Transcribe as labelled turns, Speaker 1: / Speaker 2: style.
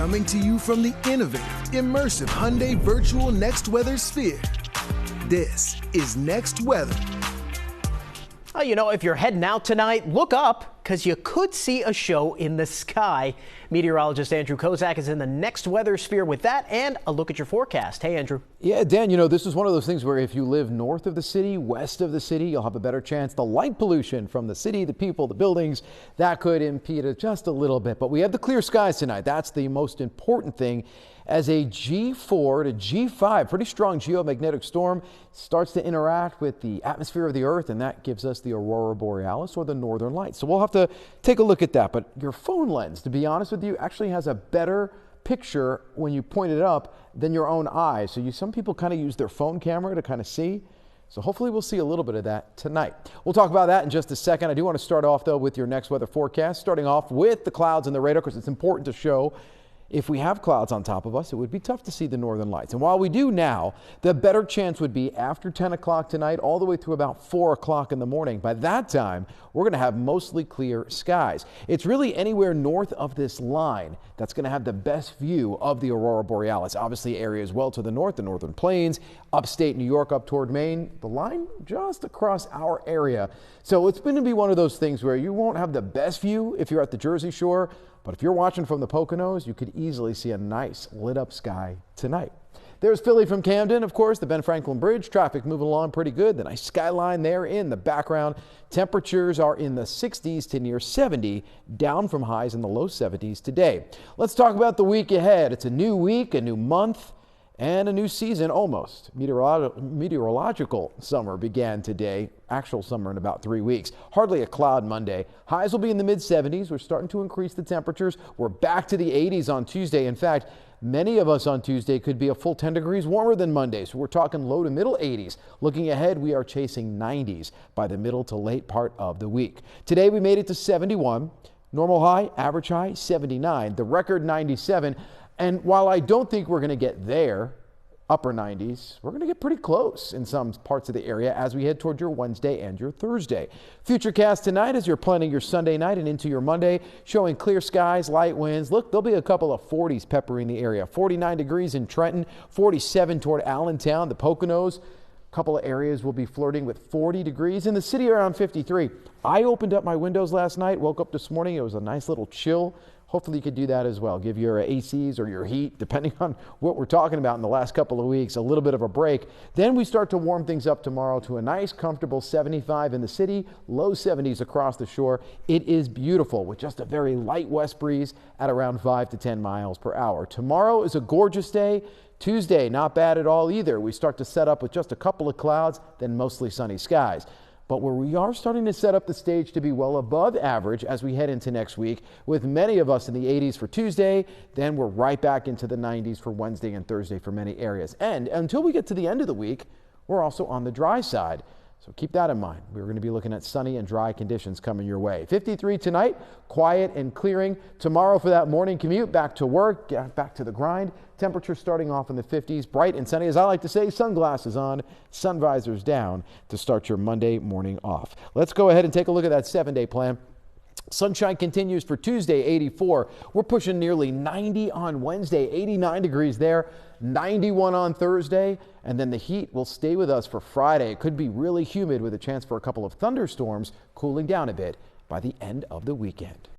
Speaker 1: Coming to you from the innovative, immersive Hyundai Virtual Next Weather Sphere. This is Next Weather.
Speaker 2: Oh, you know, if you're heading out tonight, look up, because you could see a show in the sky. Meteorologist Andrew Kozak is in the Next Weather Sphere with that and a look at your forecast. Hey, Andrew.
Speaker 3: Yeah, Dan, you know, this is one of those things where if you live north of the city, west of the city, you'll have a better chance. The light pollution from the city, the people, the buildings, that could impede it just a little bit. But we have the clear skies tonight. That's the most important thing. As a G4 to G5, pretty strong geomagnetic storm starts to interact with the atmosphere of the Earth, and that gives us the aurora borealis, or the northern lights. So we'll have to take a look at that. But your phone lens, to be honest with you, actually has a better picture when you point it up than your own eyes. So some people kind of use their phone camera to kind of see. So hopefully we'll see a little bit of that tonight. We'll talk about that in just a second. I do want to start off, though, with your next weather forecast, starting off with the clouds and the radar, because it's important to show. If we have clouds on top of us, it would be tough to see the northern lights. And while we do now, the better chance would be after 10 o'clock tonight, all the way through about 4 o'clock in the morning. By that time, we're going to have mostly clear skies. It's really anywhere north of this line that's going to have the best view of the aurora borealis. Obviously, areas well to the north, the northern plains, upstate New York up toward Maine, the line just across our area. So it's going to be one of those things where you won't have the best view if you're at the Jersey Shore. But if you're watching from the Poconos, you could easily see a nice lit up sky tonight. There's Philly from Camden, of course, the Ben Franklin Bridge. Traffic moving along pretty good. The nice skyline there in the background. Temperatures are in the 60s to near 70, down from highs in the low 70s today. Let's talk about the week ahead. It's a new week, a new month, and a new season almost. Meteorological summer began today. Actual summer in about 3 weeks. Hardly a cloud Monday. Highs will be in the mid-70s. We're starting to increase the temperatures. We're back to the 80s on Tuesday. In fact, many of us on Tuesday could be a full 10 degrees warmer than Monday. So we're talking low to middle 80s. Looking ahead, we are chasing 90s by the middle to late part of the week. Today we made it to 71. Normal high, average high, 79. The record 97. And while I don't think we're going to get there, upper 90s, we're going to get pretty close in some parts of the area as we head toward your Wednesday and your Thursday. Futurecast tonight as you're planning your Sunday night and into your Monday, showing clear skies, light winds. Look, there'll be a couple of 40s peppering the area. 49 degrees in Trenton, 47 toward Allentown, the Poconos. A couple of areas will be flirting with 40 degrees. In the city, around 53. I opened up my windows last night, woke up this morning. It was a nice little chill. Hopefully you could do that as well. Give your ACs or your heat, depending on what we're talking about in the last couple of weeks, a little bit of a break. Then we start to warm things up tomorrow to a nice, comfortable 75 in the city, low 70s across the shore. It is beautiful with just a very light west breeze at around 5 to 10 miles per hour. Tomorrow is a gorgeous day. Tuesday, not bad at all either. We start to set up with just a couple of clouds, then mostly sunny skies. But where we are starting to set up the stage to be well above average as we head into next week, with many of us in the 80s for Tuesday, then we're right back into the 90s for Wednesday and Thursday for many areas. And until we get to the end of the week, we're also on the dry side. So keep that in mind. We're going to be looking at sunny and dry conditions coming your way. 53 tonight, quiet and clearing. Tomorrow for that morning commute, back to work, back to the grind. Temperature starting off in the 50s, bright and sunny. As I like to say, sunglasses on, sun visors down to start your Monday morning off. Let's go ahead and take a look at that 7-day plan. Sunshine continues for Tuesday, 84. We're pushing nearly 90 on Wednesday, 89 degrees there, 91 on Thursday, and then the heat will stay with us for Friday. It could be really humid with a chance for a couple of thunderstorms, cooling down a bit by the end of the weekend.